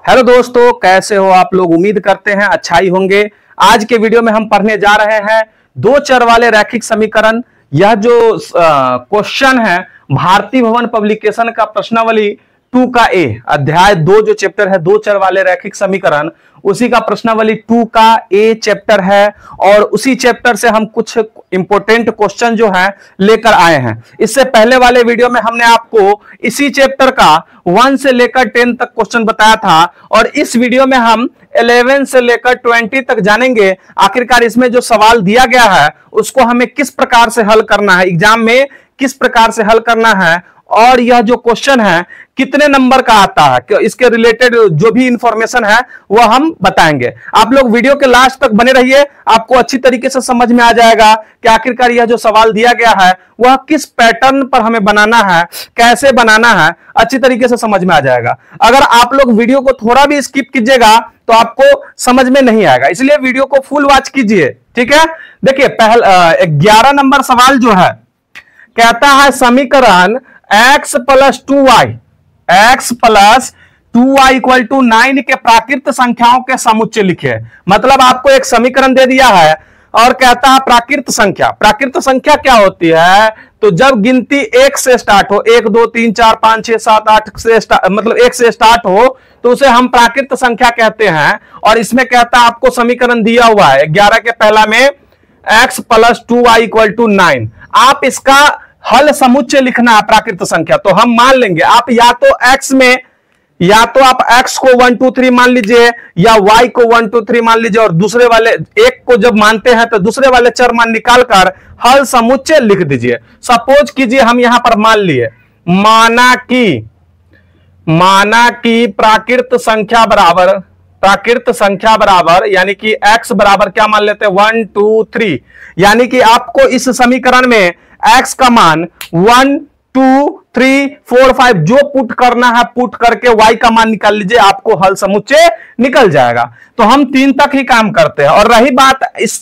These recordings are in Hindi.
हेलो दोस्तों, कैसे हो आप लोग। उम्मीद करते हैं अच्छा ही होंगे। आज के वीडियो में हम पढ़ने जा रहे हैं दो चर वाले रैखिक समीकरण। यह जो क्वेश्चन है भारती भवन पब्लिकेशन का प्रश्नावली 2 का ए, अध्याय 2 जो चैप्टर है दो चर वाले रैखिक समीकरण, उसी का प्रश्नावली 2 का ए चैप्टर है। और उसी चैप्टर से हम कुछ इंपॉर्टेंट क्वेश्चन जो है लेकर आए हैं। इससे पहले वाले वीडियो में हमने आपको इसी चैप्टर का 1 से लेकर 10 तक क्वेश्चन बताया था, और इस वीडियो में हम 11 से लेकर 20 तक जानेंगे। आखिरकार इसमें जो सवाल दिया गया है उसको हमें किस प्रकार से हल करना है, एग्जाम में किस प्रकार से हल करना है, और यह जो क्वेश्चन है कितने नंबर का आता है, इसके रिलेटेड जो भी इंफॉर्मेशन है वह हम बताएंगे। आप लोग वीडियो के लास्ट तक बने रहिए, आपको अच्छी तरीके से समझ में आ जाएगा कि आखिरकार यह जो सवाल दिया गया है वह किस पैटर्न पर हमें बनाना है, कैसे बनाना है, अच्छी तरीके से समझ में आ जाएगा। अगर आप लोग वीडियो को थोड़ा भी स्किप कीजिएगा तो आपको समझ में नहीं आएगा, इसलिए वीडियो को फुल वॉच कीजिए, ठीक है। देखिए पहला 11 नंबर सवाल जो है कहता है समीकरण x plus 2y equal to 9 के प्राकृत संख्याओं के समुच्चय लिखे। मतलब आपको एक समीकरण दे दिया है और कहता है प्राकृत संख्या क्या होती है, तो जब गिनती 1 से स्टार्ट हो, 1 2 3 4 5 6 7 8 से मतलब 1 से स्टार्ट हो तो उसे हम प्राकृत संख्या कहते हैं। और इसमें कहता है आपको समीकरण दिया हुआ है 11 के पहला में x plus 2y equal to 9। आप इसका हल समुच्चय लिखना है प्राकृत संख्या, तो हम मान लेंगे आप या तो x में, या तो आप x को 1 2 3 मान लीजिए या y को 1 2 3 मान लीजिए, और दूसरे वाले एक को जब मानते हैं तो दूसरे वाले चर मान निकालकर हल समुच्चय लिख दीजिए। सपोज कीजिए हम यहां पर मान लिए, माना कि प्राकृत संख्या बराबर यानी कि x बराबर क्या मान लेते हैं 1 2 3, यानी कि आपको इस समीकरण में x का मान 1 2 3 4 5 जो पुट करना है पुट करके y का मान निकाल लीजिए, आपको हल समुच्चय निकल जाएगा। तो हम 3 तक ही काम करते हैं। और रही बात इस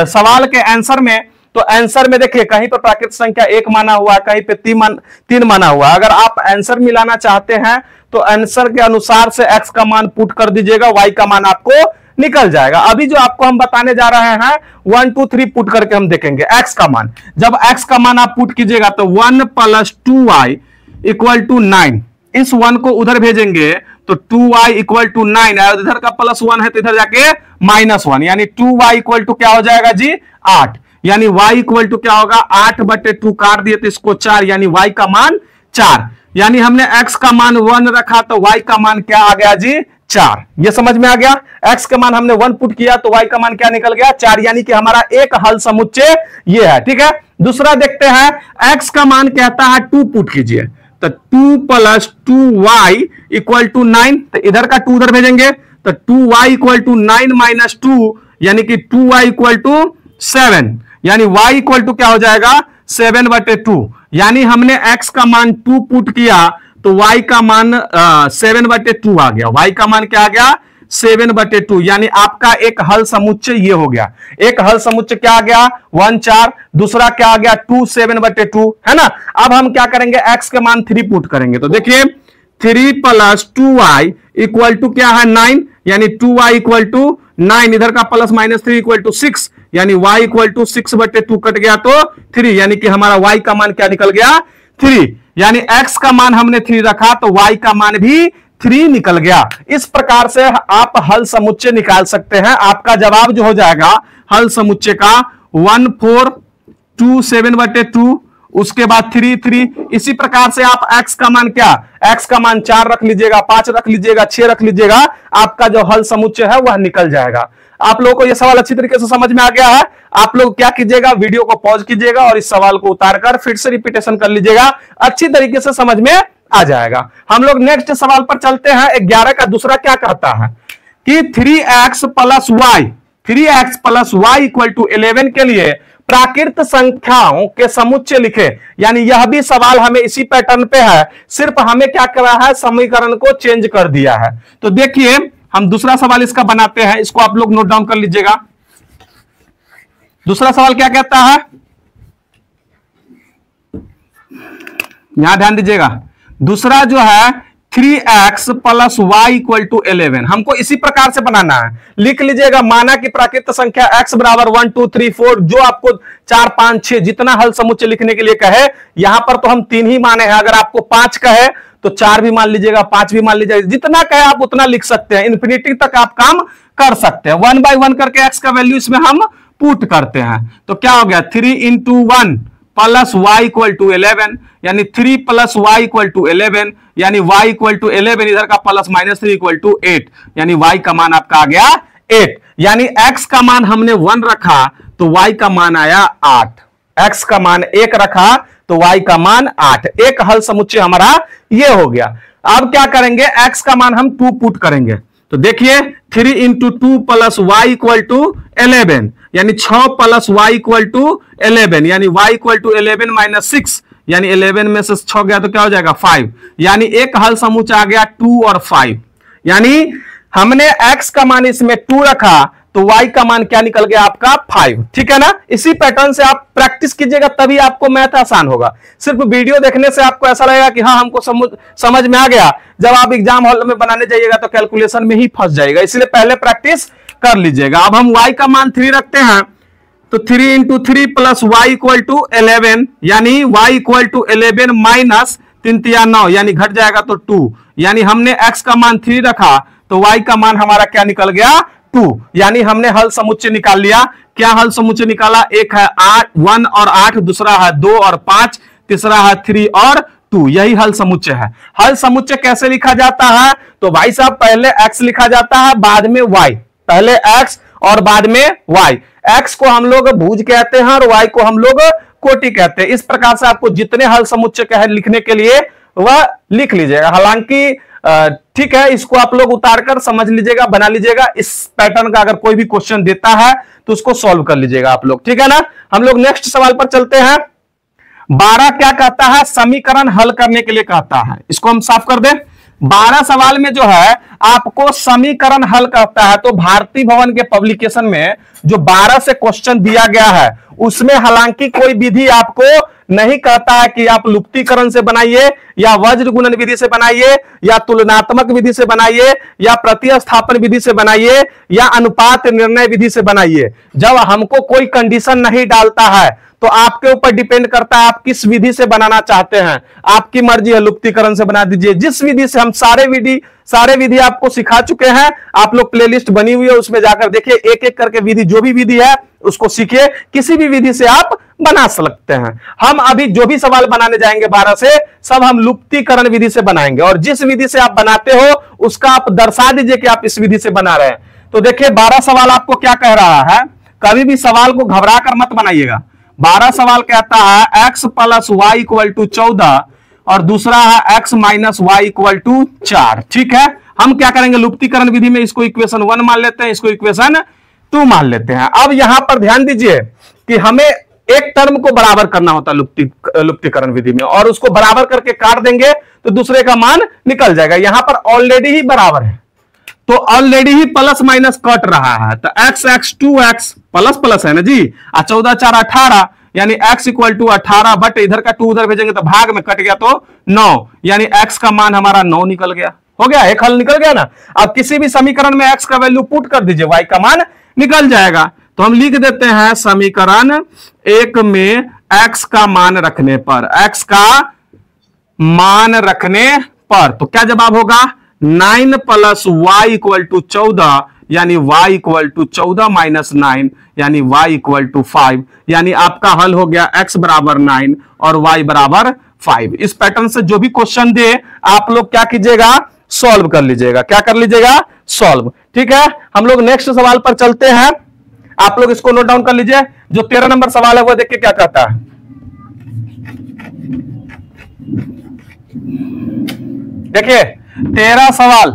सवाल के आंसर में, तो आंसर में देखिए कहीं पर प्राकृत संख्या 1 माना हुआ, कहीं पे 3 माना हुआ। अगर आप आंसर मिलाना चाहते हैं तो आंसर के अनुसार से x का मान पुट कर दीजिएगा, y का मान आपको निकल जाएगा। अभी जो आपको हम बताने जा रहे हैं 1 2 3 पुट करके हम देखेंगे x का मान। जब x का मान आप पुट कीजिएगा तो 1 प्लस 2y इक्वल टू 9, इस 1 को उधर भेजेंगे तो 2y इक्वल टू 9, और इधर का प्लस 1 है तो इधर जाके -1, यानी 2y इक्वल टू क्या हो जाएगा जी 8, यानी y इक्वल टू क्या होगा 8/2 काट दिए तो इसको 4, यानी y का मान 4। यानी हमने x का मान 1 रखा तो y का मान क्या आ गया जी 4। ये समझ में आ गया। x का मान हमने 1 पुट किया तो y का मान क्या निकल गया 4, यानी कि हमारा एक हल समुच्चय ये है, ठीक है। दूसरा देखते हैं, x का मान कहता है 2 पुट कीजिए, तो 2 प्लस 2y इक्वल टू 9, तो इधर का 2 उधर भेजेंगे तो 2y इक्वल टू 9 माइनस 2, यानी कि 2y इक्वल टू 7, यानी y इक्वल टू क्या हो जाएगा 7/2। यानी हमने x का मान 2 पुट किया तो y का मान 7/2 आ गया। y का मान क्या आ गया 7/2, यानी आपका एक हल समुच्चय ये हो गया। एक हल समुच्चय क्या आ गया 1 4, दूसरा क्या आ गया 2 7/2, है ना। अब हम क्या करेंगे x के मान 3 पुट करेंगे, तो देखिए 3 प्लस 2y इक्वल टू क्या है 9, यानी 2y इक्वल टू 9, इधर का प्लस -3 इक्वल टू 6, यानी y इक्वल टू 6/2 कट गया तो 3, यानी कि हमारा y का मान क्या निकल गया 3, यानी x का मान हमने 3 रखा तो y का मान भी 3 निकल गया। इस प्रकार से आप हल समुच्चय निकाल सकते हैं। आपका जवाब जो हो जाएगा हल समुच्चय का 1 4 2 7/2, उसके बाद 3 3। इसी प्रकार से आप x का मान क्या, x का मान 4 रख लीजिएगा, 5 रख लीजिएगा, 6 रख लीजिएगा, आपका जो हल समुच्चय है वह निकल जाएगा। आप लोगों को यह सवाल अच्छी तरीके से समझ में आ गया है। आप लोग क्या कीजिएगा, वीडियो को पॉज कीजिएगा और इस सवाल को उतारकर फिर से रिपीटेशन कर लीजिएगा, अच्छी तरीके से समझ में आ जाएगा। हम लोग नेक्स्ट सवाल पर चलते हैं। 11 का दूसरा क्या कहता है कि 3x plus y equal to 11 के लिए प्राकृत संख्याओं के समुच्चय लिखे। यानी यह भी सवाल हमें इसी पैटर्न पे है, सिर्फ हमें क्या करा है समीकरण को चेंज कर दिया है। तो देखिए हम दूसरा सवाल इसका बनाते हैं, इसको आप लोग नोट डाउन कर लीजिएगा। दूसरा सवाल क्या कहता है, यहां ध्यान दीजिएगा। दूसरा जो है 3x plus y equal to 11। हमको इसी प्रकार से बनाना है, लिख लीजिएगा। माना कि प्राकृत संख्या x बराबर 1 2 3 4, जो आपको 4 5 6 जितना हल समुच्चय लिखने के लिए कहे, यहां पर तो हम 3 ही माने हैं। अगर आपको 5 कहे तो 4 भी मान लीजिएगा, 5 भी मान लीजिएगा, जितना कहे आप उतना लिख सकते हैं। इन्फिनिटी तक आप काम कर सकते हैं। 1 बाय 1 करके x का वैल्यू इसमें हम पुट करते हैं, तो क्या हो गया 3 into 1 plus y equal to 11, यानी 3 प्लस वाई इक्वल टू 11, यानी y इक्वल टू 11, इधर का प्लस -3 इक्वल टू 8, यानी y का मान आपका आ गया 8। यानी x का मान हमने 1 रखा तो y का मान आया 8, x का मान 1 रखा तो y का मान 8। एक हल समुच्चय हमारा ये हो गया। अब क्या करेंगे, x का मान हम 2 पुट करेंगे, तो देखिए 3 into 2 plus y equal to 11, यानी 6 प्लस वाई इक्वल टू 11, यानी y इक्वल टू 11 माइनस 6, यानी 11 में से 6 गया तो क्या हो जाएगा 5, यानी एक हल समुच्चय आ गया 2 और 5। यानी हमने x का मान इसमें 2 रखा तो y का मान क्या निकल गया आपका 5। ठीक है ना। इसी पैटर्न से आप प्रैक्टिस कीजिएगा, तभी आपको मैथ आसान होगा। सिर्फ वीडियो देखने से आपको ऐसा लगेगा कि हाँ हमको समझ में आ गया, जब आप एग्जाम हॉल में बनाने जाइएगा तो कैलकुलेशन में ही फंस जाएगा। इसलिए पहले प्रैक्टिस कर लीजिएगा। अब हम y का मान 3 रखते हैं, तो 3 into 3 plus y equal to 11, यानी y इक्वल टू 11 माइनस 3 3 9, यानी घट जाएगा तो 2, यानी हमने x का मान 3 रखा तो y का मान हमारा क्या निकल गया 2, यानी हमने हल समुच्चय निकाल लिया। क्या हल समुच्चय निकाला, एक है 1 और 8, दूसरा है 2 और 5, तीसरा है 3 और 2, यही हल समुच्चय है। हल समुच्चय कैसे लिखा जाता है, तो भाई साहब पहले x लिखा जाता है, बाद में y, पहले x और बाद में y। x को हम लोग भुज कहते हैं और y को हम लोग कोटि कहते हैं। इस प्रकार से आपको जितने हल समुच्चय कहे लिखने के लिए वह लिख लीजिएगा। हालांकि ठीक है, इसको आप लोग उतारकर समझ लीजिएगा, बना लीजिएगा। इस पैटर्न का अगर कोई भी क्वेश्चन देता है तो उसको सॉल्व कर लीजिएगा आप लोग, ठीक है ना। हम लोग नेक्स्ट सवाल पर चलते हैं। 12 क्या कहता है, समीकरण हल करने के लिए कहता है। इसको हम साफ कर दें। 12 सवाल में जो है आपको समीकरण हल करता है, तो भारती भवन के पब्लिकेशन में जो 12 से क्वेश्चन दिया गया है उसमें हालांकि कोई विधि आपको नहीं कहता है कि आप लुप्तीकरण से बनाइए या वज्र गुणन विधि से बनाइए या तुलनात्मक विधि से बनाइए या प्रतिस्थापन विधि से बनाइए या अनुपात निर्णय विधि से बनाइए। जब हमको कोई कंडीशन नहीं डालता है तो आपके ऊपर डिपेंड करता है आप किस विधि से बनाना चाहते हैं। आपकी मर्जी है, लुप्तीकरण से बना दीजिए, जिस विधि से। हम सारे विधि आपको सिखा चुके हैं, आप लोग प्लेलिस्ट बनी हुई है उसमें जाकर देखिए, एक एक करके विधि, जो भी विधि है उसको सीखिए। किसी भी विधि से आप बना सकते हैं। हम अभी जो भी सवाल बनाने जाएंगे 12 से, सब हम लुप्तीकरण विधि से बनाएंगे, और जिस विधि से आप बनाते हो उसका आप दर्शा दीजिए कि आप इस विधि से बना रहे हैं। तो देखिए 12 सवाल आपको क्या कह रहा है, कभी भी सवाल को घबरा कर मत बनाइएगा। 12 सवाल कहता है x plus y equal to 14 और दूसरा है x minus y equal to 4। ठीक है, हम क्या करेंगे, लुप्तीकरण विधि में इसको इक्वेशन 1 मान लेते हैं, इसको इक्वेशन 2 मान लेते हैं। अब यहां पर ध्यान दीजिए कि हमें एक टर्म को बराबर करना होता है लुप्तीकरण विधि में, और उसको बराबर करके काट देंगे तो दूसरे का मान निकल जाएगा। यहां पर ऑलरेडी ही बराबर है तो ऑलरेडी ही प्लस माइनस कट रहा है, तो x 2x प्लस प्लस है ना जी, 14 4 18, यानी x इक्वल टू 18, बट इधर का 2 उधर भेजेंगे तो भाग में कट गया तो 9, यानी x का मान हमारा 9 निकल गया। हो गया, एक हल निकल गया ना। अब किसी भी समीकरण में x का वैल्यू पुट कर दीजिए, y का मान निकल जाएगा। तो हम लिख देते हैं समीकरण 1 में x का मान रखने पर, x का मान रखने पर, तो क्या जवाब होगा 9 प्लस वाई इक्वल टू 14, यानी y इक्वल टू 14 माइनस 9, यानी y इक्वल टू 5, यानी आपका हल हो गया x बराबर 9 और y बराबर 5। इस पैटर्न से जो भी क्वेश्चन दे आप लोग क्या कीजिएगा, सॉल्व कर लीजिएगा। क्या कर लीजिएगा, सॉल्व। ठीक है, हम लोग नेक्स्ट सवाल पर चलते हैं। आप लोग इसको नोट डाउन कर लीजिए। जो 13 नंबर सवाल है वो देखिए क्या कहता है। देखिए 13 सवाल,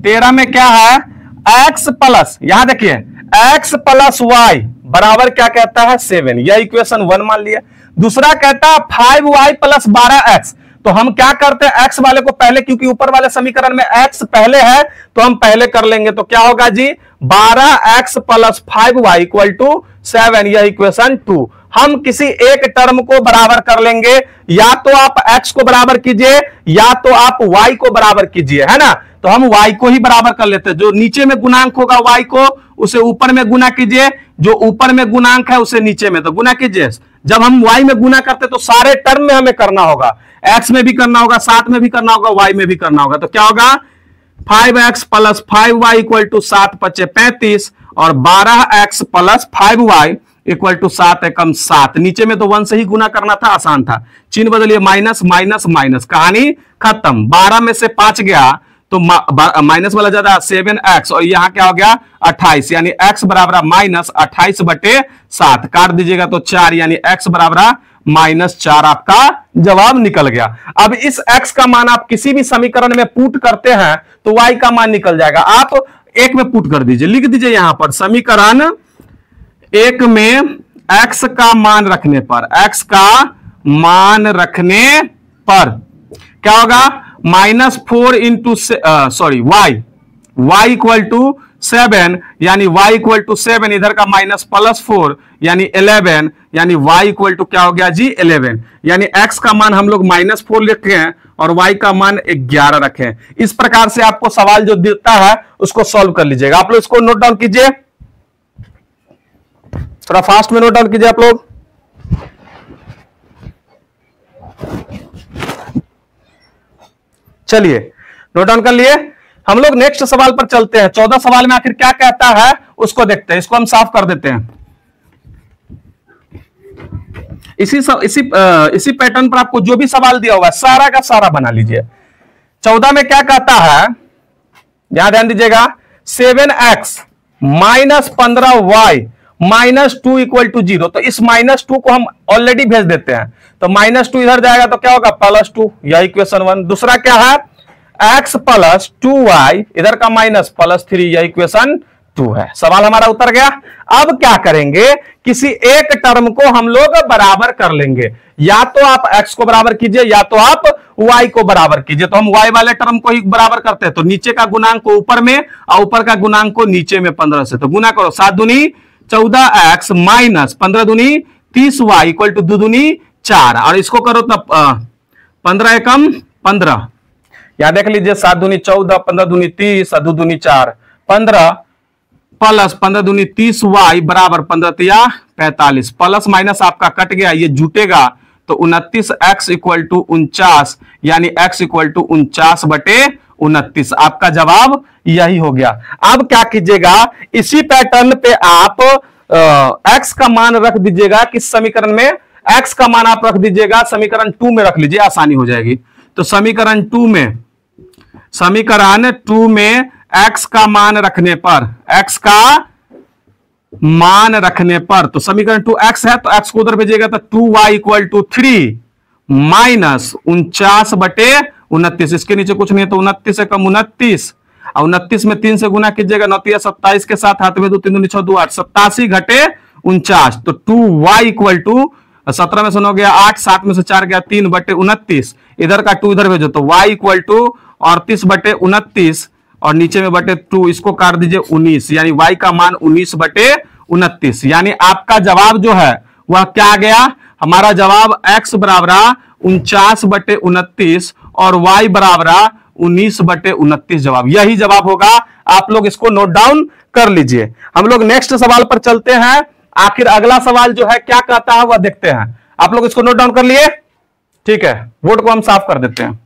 13 में क्या है, x प्लस, यहां देखिए x प्लस वाई बराबर क्या कहता है 7, यह इक्वेशन 1 मान लिया। दूसरा कहता है 5y प्लस 12x, तो हम क्या करते हैं, x वाले को पहले, क्योंकि ऊपर वाले समीकरण में x पहले है तो हम पहले कर लेंगे। तो क्या होगा जी, 12x plus 5y equal to 7, यह इक्वेशन 2। हम किसी एक टर्म को बराबर कर लेंगे, या तो आप x को बराबर कीजिए या तो आप y को बराबर कीजिए, है ना। तो हम y को ही बराबर कर लेते हैं। जो नीचे में गुणांक होगा y को, उसे ऊपर में गुना कीजिए, जो ऊपर में गुणांक है उसे नीचे में तो गुना कीजिए। जब हम y में गुना करते तो सारे टर्म में हमें करना होगा, x में भी करना होगा, साथ में भी करना होगा, y में भी करना होगा। तो क्या होगा 5x plus 5y equal to 7 पचे 35 और 12x plus 5y equal to 7 एकम 7। नीचे में तो 1 से ही गुना करना था, आसान था। चिन्ह बदलिए, माइनस माइनस माइनस, कहानी खत्म। 12 में से 5 गया तो माइनस वाला ज्यादा 7x और यहां क्या हो गया 28, यानी x बराबर माइनस 28 बटे 7। काट दीजिएगा तो 4, यानी x बराबर माइनस 4 आपका जवाब निकल गया। अब इस x का मान आप किसी भी समीकरण में पुट करते हैं तो y का मान निकल जाएगा। आप एक में पुट कर दीजिए, लिख दीजिए यहां पर समीकरण एक में x का मान रखने पर, x का मान रखने पर क्या होगा -4 into sorry y equal to 7, यानी y इक्वल टू 7, इधर का माइनस प्लस 4 यानी 11, यानी y इक्वल टू क्या हो गया जी 11। यानी x का मान हम लोग -4 लिखे हैं और y का मान 11 रखें। इस प्रकार से आपको सवाल जो देता है उसको सॉल्व कर लीजिएगा। आप लोग इसको नोट डाउन कीजिए, थोड़ा फास्ट में नोट डाउन कीजिए आप लोग। चलिए नोट डाउन कर लिए। हम लोग नेक्स्ट सवाल पर चलते हैं। 14 सवाल में आखिर क्या कहता है उसको देखते हैं। इसको हम साफ कर देते हैं। इसी पैटर्न पर आपको जो भी सवाल दिया हुआ है सारा का सारा बना लीजिए। 14 में क्या कहता है, यहां ध्यान दीजिएगा, 7x minus 15y minus 2 equal to 0। तो इस -2 को हम ऑलरेडी भेज देते हैं, तो -2 इधर जाएगा तो क्या होगा +2, यह इक्वेशन 1। दूसरा क्या है x प्लस 2y, इधर का माइनस +3, यह इक्वेशन 2 है। सवाल हमारा उतर गया। अब क्या करेंगे, किसी एक टर्म को हम लोग बराबर कर लेंगे, या तो आप x को बराबर कीजिए या तो आप y को बराबर कीजिए। तो हम y वाले टर्म को ही बराबर करते हैं, तो नीचे का गुणांक को ऊपर में और ऊपर का गुणांक को नीचे में 15 से। तो गुना करो, 7 दूनी 14x माइनस 15 दूनी 30y इक्वल टू 2 दूनी 4, और इसको करो तब 15 एकम 15, यहां देख लीजिए 7 दूनी 14, 15 दूनी 30, 2 दूनी 4, 15 प्लस 15 दूनी 30y बराबर 15 तिया 45, प्लस माइनस आपका कट गया, ये जुटेगा तो 29x इक्वल टू 49, यानी x इक्वल टू 49 बटे 29। आपका जवाब यही हो गया। अब क्या कीजिएगा, इसी पैटर्न पे आप x का मान रख दीजिएगा। किस समीकरण में x का मान आप रख दीजिएगा, समीकरण 2 में रख लीजिए, आसानी हो जाएगी। तो समीकरण 2 में x का मान रखने पर, x का मान रखने पर, तो समीकरण 2x है तो x को उधर भेजिएगा तो 2y इक्वल टू 3 माइनस 49 बटे 29। इसके नीचे कुछ नहीं है तो 29 से कम 29, और 29 में 3 से गुना कीजिएगा, 9 27 के साथ हाथ में 2 3 6 2 8, 87 घटे 49। तो 2y इक्वल टू 17 में से 9 गया 8, 7 में से 4 गया 3 बटे 29, इधर का 2 इधर भेजो तो y इक्वल टू 38 बटे 29 और नीचे में बटे 2, इसको काट दीजिए 19, यानी y का मान 19 बटे 29। यानी आपका जवाब जो है वह क्या आ गया, हमारा जवाब x बराबर 49 बटे 29 और y बराबर 19 बटे 29 जवाब, यही जवाब होगा। आप लोग इसको नोट डाउन कर लीजिए। हम लोग नेक्स्ट सवाल पर चलते हैं। आखिर अगला सवाल जो है क्या कहता है वह देखते हैं। आप लोग इसको नोट डाउन कर लिए, ठीक है। बोर्ड को हम साफ कर देते हैं।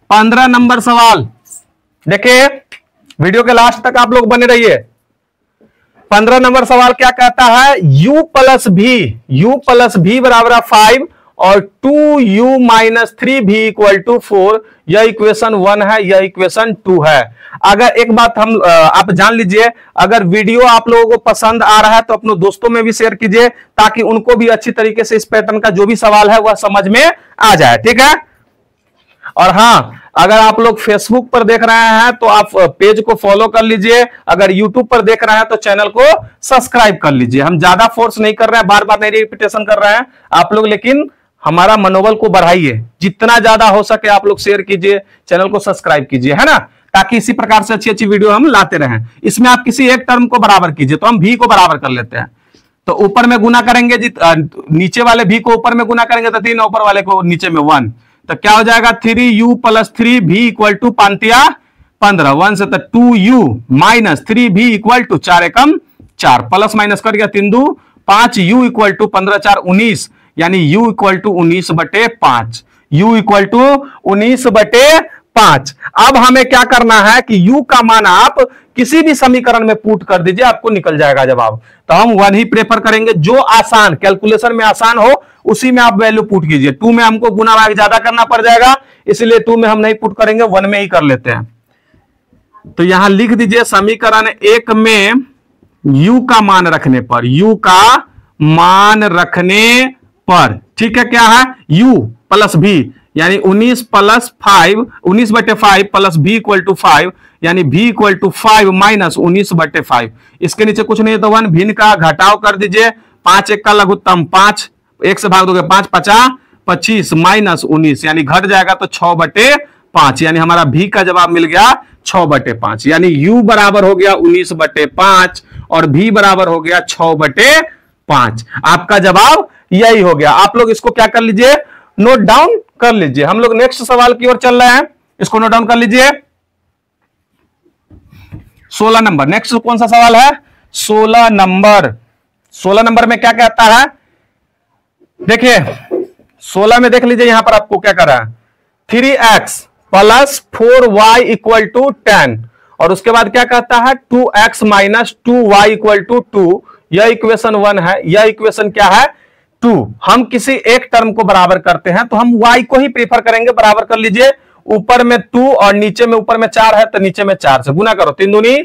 पंद्रह नंबर सवाल देखिए, वीडियो के लास्ट तक आप लोग बने रहिए। 15 नंबर सवाल क्या कहता है, u प्लस भी बराबर 5 और 2u minus 3v equal to 4, यह इक्वेशन 1 है, यह इक्वेशन 2 है। अगर एक बात हम आप जान लीजिए, अगर वीडियो आप लोगों को पसंद आ रहा है तो अपने दोस्तों में भी शेयर कीजिए, ताकि उनको भी अच्छी तरीके से इस पैटर्न का जो भी सवाल है वह समझ में आ जाए, ठीक है। और हाँ, अगर आप लोग फेसबुक पर देख रहे हैं तो आप पेज को फॉलो कर लीजिए, अगर यूट्यूब पर देख रहे हैं तो चैनल को सब्सक्राइब कर लीजिए। हम ज्यादा फोर्स नहीं कर रहे हैं, बार बार नहीं रिपीटेशन कर रहे हैं आप लोग, लेकिन हमारा मनोबल को बढ़ाइए, जितना ज्यादा हो सके आप लोग शेयर कीजिए, चैनल को सब्सक्राइब कीजिए, है ना, ताकि इसी प्रकार से अच्छी अच्छी वीडियो हम लाते रहें। इसमें आप किसी एक टर्म को बराबर कीजिए, तो हम भी को बराबर कर लेते हैं। तो ऊपर में गुना करेंगे नीचे वाले भी को ऊपर में गुना करेंगे तो 3, ऊपर वाले को नीचे में 1, तो क्या हो जाएगा 3u + 3v = 5 15, 1 से तो 2u - 3v = 4 एकम 4, प्लस माइनस कर गया 3 2 5, u = 15 4 19, यानी u = 19/5, u = 19/5। अब हमें क्या करना है कि u का मान आप किसी भी समीकरण में पुट कर दीजिए, आपको निकल जाएगा जवाब। तो हम 1 ही प्रेफर करेंगे, जो आसान कैलकुलेशन में आसान हो उसी में आप वैल्यू पुट कीजिए। 2 में हमको गुना भाग ज्यादा करना पड़ जाएगा, इसलिए 2 में हम नहीं पुट करेंगे, 1 में ही कर लेते हैं। तो यहां लिख दीजिए समीकरण 1 में u का मान रखने पर, u का मान रखने पर, ठीक है, क्या है u + v, यानी 19 + 5 19/5 + v = 5, यानी v = 5 - 19/5। इसके नीचे कुछ नहीं है तो 1, भिन्न का घटाव कर दीजिए, 5 1 का लघुत्तम 5, 1 से भाग दोगे 5 5 25 - 19, यानी घट जाएगा तो 6/5, यानी हमारा v का जवाब मिल गया 6/5, यानी u बराबर हो गया 19/5 और v बराबर हो गया 6/5। आपका जवाब यही हो गया। आप लोग इसको क्या कर लीजिए, नोट डाउन कर लीजिए। हम लोग नेक्स्ट सवाल की ओर चल रहे हैं, इसको नोट डाउन कर लीजिए। 16 नंबर, नेक्स्ट कौन सा सवाल है, 16 नंबर। 16 नंबर में क्या कहता है, देखिए 16 में देख लीजिए, यहां पर आपको क्या कर रहा है, 3x + 4y = 10, और उसके बाद क्या कहता है 2x - 2y = 2। यह इक्वेशन 1 है, यह इक्वेशन क्या है 2। हम किसी एक टर्म को बराबर करते हैं तो हम y को ही प्रेफर करेंगे, बराबर कर लीजिए। ऊपर में 2 और नीचे में ऊपर में 4 है तो नीचे में 4 से गुना करो, 3 दूनी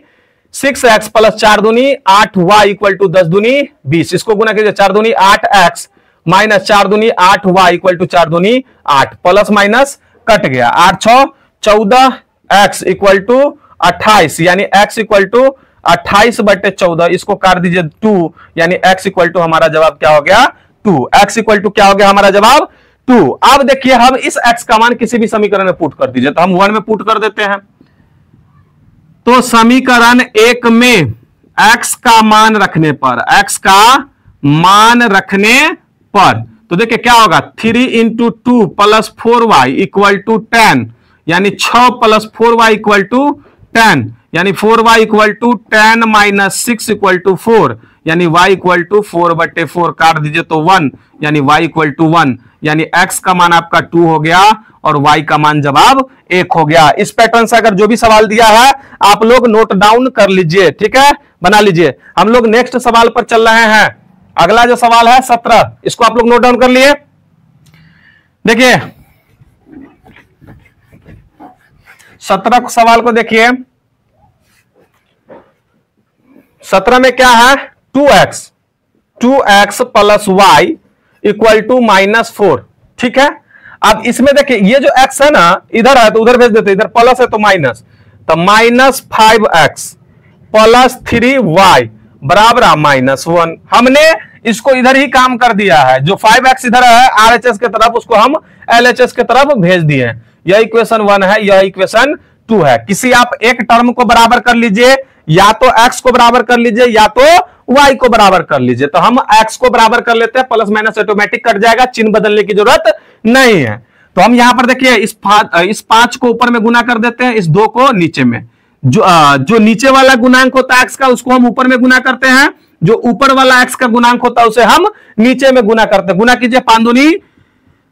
6x + 4 दूनी 8y = 10 दूनी 20, इसको गुना कीजिए, 4 दूनी 8x - 4 दूनी 8y = 4 दूनी 8, प्लस माइनस कट गया, 8 6 14, x = 28, यानी x = 28/14, इसको काट दीजिए 2, यानी x = हमारा जवाब क्या हो गया 2, x = क्या हो गया हमारा जवाब 2। अब देखिए हम इस x का मान किसी भी समीकरण में पुट कर दीजिए, तो हम 1 में पुट कर देते हैं। तो समीकरण 1 में x का मान रखने पर, x का मान रखने पर, तो देखिए क्या होगा 3 × 2 + 4y = 10, यानी 6 + 4y = 10, यानी 4y = 10 - 6 = 4, यानी y = 4/4, काट दीजिए तो 1, यानी y = 1, यानी x का मान आपका 2 हो गया और y का मान जवाब 1 हो गया। इस पैटर्न से अगर जो भी सवाल दिया है आप लोग नोट डाउन कर लीजिए, ठीक है, बना लीजिए। हम लोग नेक्स्ट सवाल पर चल रहे हैं। अगला जो सवाल है 17, इसको आप लोग नोट डाउन कर लिए। देखिए 17 सवाल को देखिए, 17 में क्या है 2x + y = -4, ठीक है। अब इसमें देखिए ये जो x है ना, इधर है तो उधर भेज देते, इधर प्लस है तो माइनस, तो -5x + 3y बराबर -1। हमने इसको इधर ही काम कर दिया है, जो 5x इधर है RHS के तरफ, उसको हम LHS के तरफ भेज दिए। यह इक्वेशन 1 है, यह इक्वेशन 2 है। किसी आप एक टर्म को बराबर कर लीजिए, या तो x को बराबर कर लीजिए या तो y को बराबर कर लीजिए। तो हम x को बराबर कर लेते हैं, प्लस माइनस ऑटोमेटिक कट जाएगा, चिन्ह बदलने की जरूरत नहीं है। तो हम यहां पर देखिए इस 5 को ऊपर में गुना कर देते हैं, इस 2 को नीचे में, जो नीचे वाला गुणांक होता है x का उसको हम ऊपर में गुना करते हैं, जो ऊपर वाला x का गुणांक होता है उसे हम नीचे में गुना करते हैं। गुना कीजिए, 5 दूनी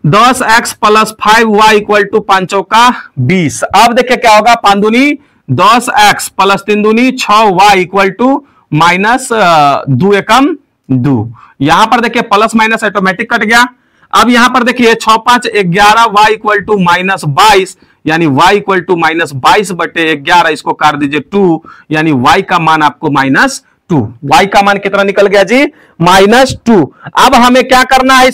10x + 5y = 5 चौका 20। अब देखिए क्या होगा, 5 दूनी 10x + 3 दूनी 6y = -2 एकम 2। यहां पर देखिए प्लस माइनस ऑटोमेटिक कट गया। अब यहां पर देखिए 6 5 11, y = -22, यानी y = -22/11, इसको काट दीजिए 2, यानी y का मान आपको -2। y का मान कितना निकल गया जी -2। अब हमें क्या करना है,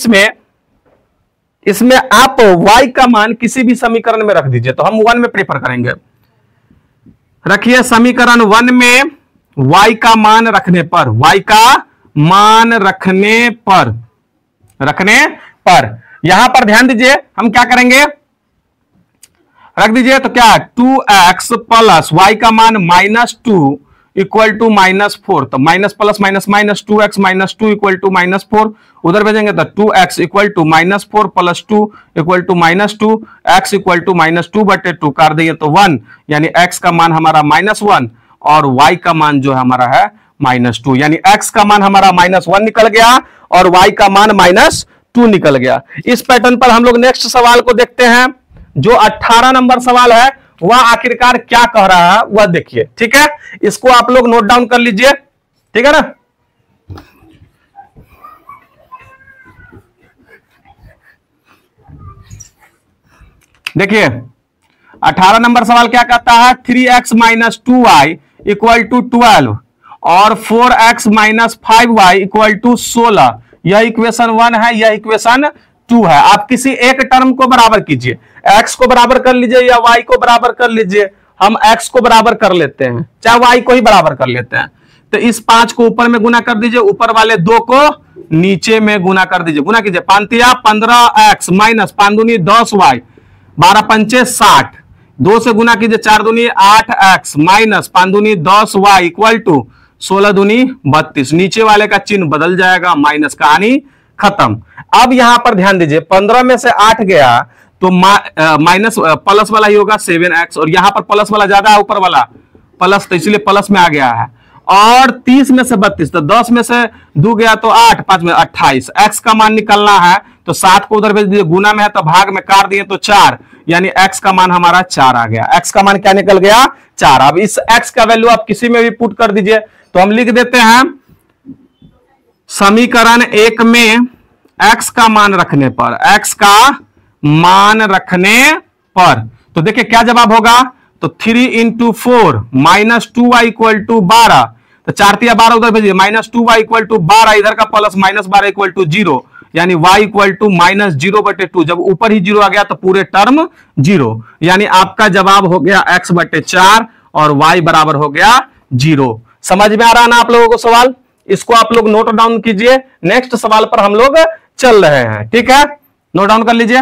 इसमें आप y का मान किसी भी समीकरण में रख दीजिए। तो हम 1 में प्रेफर करेंगे, रखिए समीकरण 1 में y का मान रखने पर, y का मान रखने पर यहां पर ध्यान दीजिए हम क्या करेंगे, रख दीजिए तो क्या है 2x प्लस y का मान -2 इक्वल टू -4, तो minus plus minus minus 2x -2 equal to -4, उधर भेजेंगे तो 2x equal to -4 plus 2 equal to -2, x equal to -2/2 कर देंगे तो 1, यानी x का मान हमारा -1 और y का मान जो हमारा है -2, यानी x का मान हमारा -1 निकल गया और y का मान -2 निकल गया। इस पैटर्न पर हम लोग नेक्स्ट सवाल को देखते हैं, जो 18 नंबर सवाल है वह आखिरकार क्या कह रहा है वह देखिए। ठीक है, इसको आप लोग नोट डाउन कर लीजिए, ठीक है ना। देखिए 18 नंबर सवाल क्या कहता है, 3x - 2y इक्वल टू 12 और 4x - 5y इक्वल टू 16। यह इक्वेशन 1 है, यह इक्वेशन 2 है। आप किसी एक टर्म को बराबर कीजिए, x को बराबर कर लीजिए या y को बराबर कर लीजिए। हम x को बराबर कर लेते हैं, चाहे y को ही बराबर कर लेते हैं। तो इस 5 को ऊपर में गुना कर दीजिए, ऊपर वाले 2 को नीचे में गुना कर दीजिए। गुना कीजिए, 15x माइनस 5 दूनी 10y 12 पंचे 60, 2 से गुना कीजिए 4 दूनी 8x माइनस 5 दूनी 10y इक्वल टू 16 दूनी 32। नीचे वाले का चिन्ह बदल जाएगा, माइनस, कहानी खत्म। अब यहां पर ध्यान दीजिए, 15 में से 8 गया तो माइनस प्लस वाला ही होगा 7x, और यहां पर प्लस वाला ज्यादा है, ऊपर वाला प्लस, तो इसलिए प्लस में आ गया है। और 30 में से 32, तो 10 में से 2 गया तो 8, 5 में 28। x का मान निकलना है तो 7 को उधर भेज दीजिए, गुना में है तो भाग में काट दिए तो 4, यानी x का मान हमारा 4 आ गया। x का मान क्या निकल गया, 4। अब इस x का वैल्यू आप किसी में भी पुट कर दीजिए, तो हम लिख देते हैं समीकरण 1 में x का मान रखने पर, x का मान रखने पर, तो देखिए क्या जवाब होगा, तो 3 × 4 -2y इक्वल टू 12, तो 4 × 12 उधर भेजिए, -2y इक्वल टू 12, इधर का प्लस -12 इक्वल टू 0, यानी y इक्वल टू -0/2। जब ऊपर ही 0 आ गया तो पूरे टर्म 0, यानी आपका जवाब हो गया x/4 और y बराबर हो गया 0। समझ में आ रहा है ना आप लोगों को सवाल? इसको आप लोग नोट डाउन कीजिए, नेक्स्ट सवाल पर हम लोग चल रहे हैं। ठीक है, नोट डाउन कर लीजिए।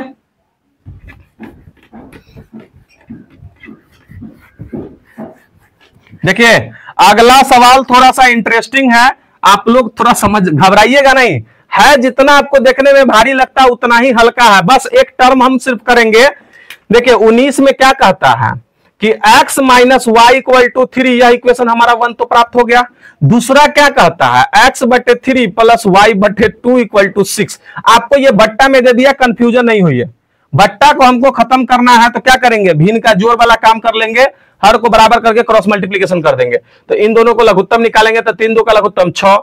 देखिए अगला सवाल थोड़ा सा इंटरेस्टिंग है, आप लोग थोड़ा समझ, घबराइएगा नहीं, है जितना आपको देखने में भारी लगता है उतना ही हल्का है। बस एक टर्म हम सिर्फ करेंगे। देखिए 19 में क्या कहता है कि x - y इक्वल टू 3, यह इक्वेशन हमारा 1 तो प्राप्त हो गया। दूसरा क्या कहता है, x/3 plus y/2 equal to 6। आपको यह बट्टा में दे दिया, कंफ्यूजन नहीं हुई है। बट्टा को हमको खत्म करना है तो क्या करेंगे, भिन्न का जोड़ वाला काम कर लेंगे, हर को बराबर करके क्रॉस मल्टीप्लीकेशन कर देंगे। तो इन दोनों को लघुत्तम निकालेंगे तो 3 × 2 का लघुत्तम 6,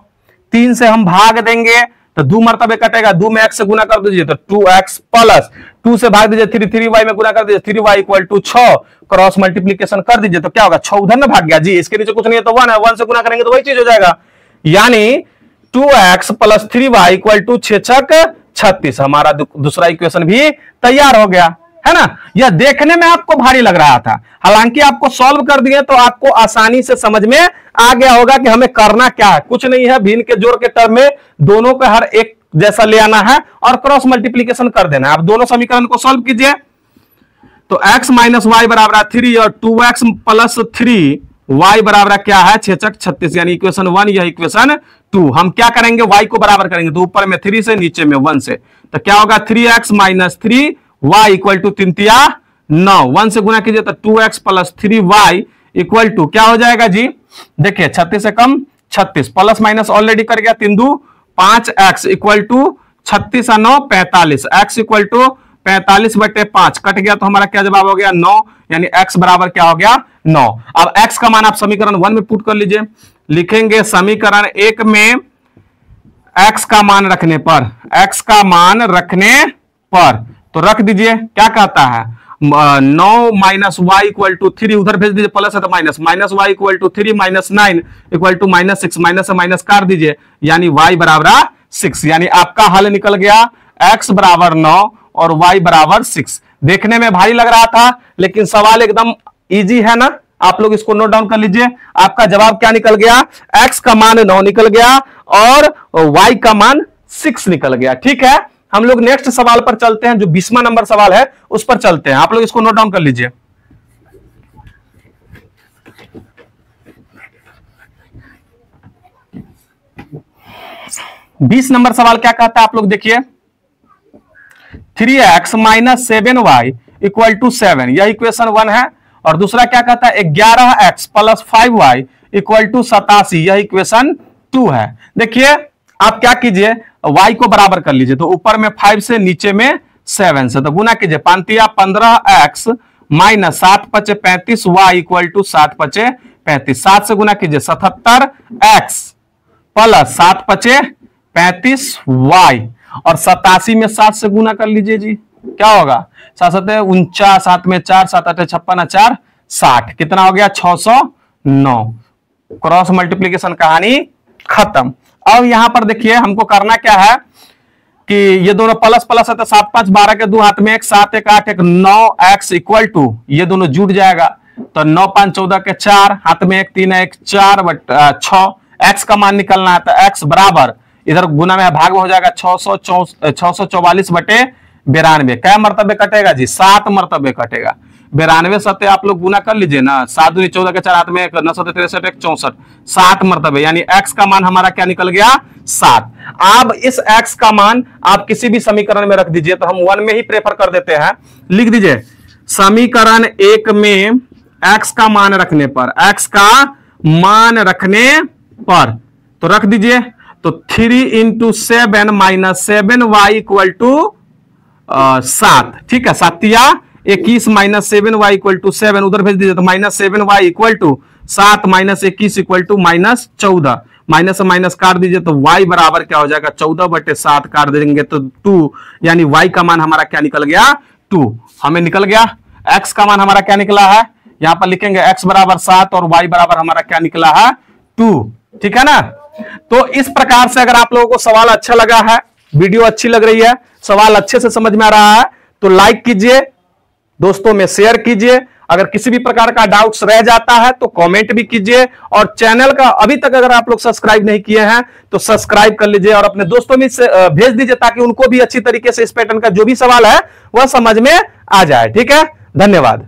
3 से हम भाग देंगे तो 2 मरतबे कटेगा, 2 में x से गुना कर दीजिए तो 2x प्लस 2 से भाग दीजिए 3, 3y में गुना कर दीजिए 3y equal to 6, cross multiplication कर दीजिए तो क्या होगा, 6 उधर ना भाग गया जी, इसके नीचे कुछ नहीं है तो 1 है, 1 से गुना करेंगे तो वही चीज हो जाएगा, यानी 2x plus 3y equal to 6×6 36। हमारा दूसरा इक्वेशन भी तैयार हो गया, है ना। यह देखने में आपको भारी लग रहा था, हालांकि आपको सॉल्व कर दिए तो आपको आसानी से समझ में आ गया होगा कि हमें करना क्या है। कुछ नहीं है, भिन्न के जोड़ के टर्म में दोनों को हर एक जैसा ले आना है और क्रॉस मल्टीप्लीकेशन कर देना है। आप दोनों समीकरण को सॉल्व कीजिए तो x - y बराबर 3 और 2x प्लस 3y बराबर क्या है, 6×6 36, यानी इक्वेशन 1, यह इक्वेशन 2। हम क्या करेंगे, y को बराबर करेंगे तो ऊपर में 3 से नीचे में 1 से, तो क्या होगा 3x - 3y इक्वल टू 3 × 9, 1 से गुना कीजिए तो 2x plus 3y equal to क्या हो जाएगा जी, देखिए 36 से कम 36, प्लस माइनस ऑलरेडी कर गया, 3 × 2 5x इक्वल टू 36 और 9 45, x इक्वल टू 45/5 कट गया तो हमारा क्या जवाब हो गया 9, यानी x बराबर क्या हो गया 9। अब x का मान आप समीकरण 1 में पुट कर लीजिए, लिखेंगे समीकरण 1 में x का मान रखने पर, x का मान रखने पर, तो रख दीजिए, क्या कहता है 9 - y इक्वल टू 3, उधर भेज दीजिए, प्लस है तो minus, -y equal to 3 - 9 equal to -6, minus से माइनस काट दीजिए, यानी y बराबर 6, यानी आपका हल निकल गया x बराबर 9 और y बराबर 6। देखने में भारी लग रहा था लेकिन सवाल एकदम इजी है ना, आप लोग इसको नोट डाउन कर लीजिए। आपका जवाब क्या निकल गया, x का मान 9 निकल गया और y का मान 6 निकल गया। ठीक है, हम लोग नेक्स्ट सवाल पर चलते हैं, जो 20वां नंबर सवाल है उस पर चलते हैं। आप लोग इसको नोट डाउन कर लीजिए। 20 नंबर सवाल क्या कहता है आप लोग देखिए, 3x minus 7y equal to 7, यह इक्वेशन 1 है। और दूसरा क्या कहता है, 11x plus 5y equal to 87, यह इक्वेशन 2 है। देखिए आप क्या कीजिए, y को बराबर कर लीजिए, तो ऊपर में 5 से नीचे में 7 से, तो गुना कीजिए, 15x माइनस 7 पचे 35 y इक्वल टू 7 पचे 35, 7 से गुना कीजिए 77x प्लस 7 पचे 35 y, और 87 में 7 से गुना कर लीजिए जी, क्या होगा, 7 7 49, 7 में 4, 7 8 56, 4 60, कितना हो गया 609। क्रॉस मल्टीप्लीकेशन कहानी खत्म। अब यहां पर देखिए हमको करना क्या है कि ये दोनों प्लस प्लस है तो 7 5 12 के 2 हाथ में 1, 7 1 8 1 9x इक्वल टू, ये दोनों जुड़ जाएगा तो 9 5 14 के 4, हाथ में 1 3 1 4 6, x का मान निकलना है तो x बराबर इधर गुना में भाग में हो जाएगा 644 बटे 92, क्या मरतबे कटेगा जी, 7 मरतबे कटेगा। 92 सत्य आप लोग गुना कर लीजिए ना, 7 दूनी 14 के 4 हाथ में 9 7 63 1 64, 7 मरतबे, यानी x का मान हमारा क्या निकल गया 7। अब इस x का मान आप किसी भी समीकरण में रख दीजिए, तो हम 1 में ही प्रेफर कर देते हैं, लिख दीजिए समीकरण 1 में x का मान रखने पर, x का मान रखने पर तो रख दीजिए, तो 3 into 7 minus 7y equal to 7, ठीक है, 7 या 21 माइनस 7y इक्वल टू 7, उधर भेज दीजिए तो minus 7y equal to 7 minus 21 equal to minus 14, minus से माइनस काट दीजिए तो y बराबर क्या हो जाएगा 14 बटे 7, काट देंगे तो 2, यानी y का मान हमारा क्या निकल गया 2, हमें निकल गया। x का मान हमारा क्या निकला है, यहां पर लिखेंगे x बराबर 7 और y बराबर हमारा क्या निकला है 2, ठीक है ना। तो इस प्रकार से अगर आप लोगों को सवाल अच्छा लगा है, वीडियो अच्छी लग रही है, सवाल अच्छे से समझ में आ रहा है, तो लाइक कीजिए, दोस्तों में शेयर कीजिए। अगर किसी भी प्रकार का डाउट्स रह जाता है तो कमेंट भी कीजिए, और चैनल का अभी तक अगर आप लोग सब्सक्राइब नहीं किए हैं तो सब्सक्राइब कर लीजिए और अपने दोस्तों में भेज दीजिए, ताकि उनको भी अच्छी तरीके से इस पैटर्न का जो भी सवाल है वह समझ में आ जाए। ठीक है, धन्यवाद।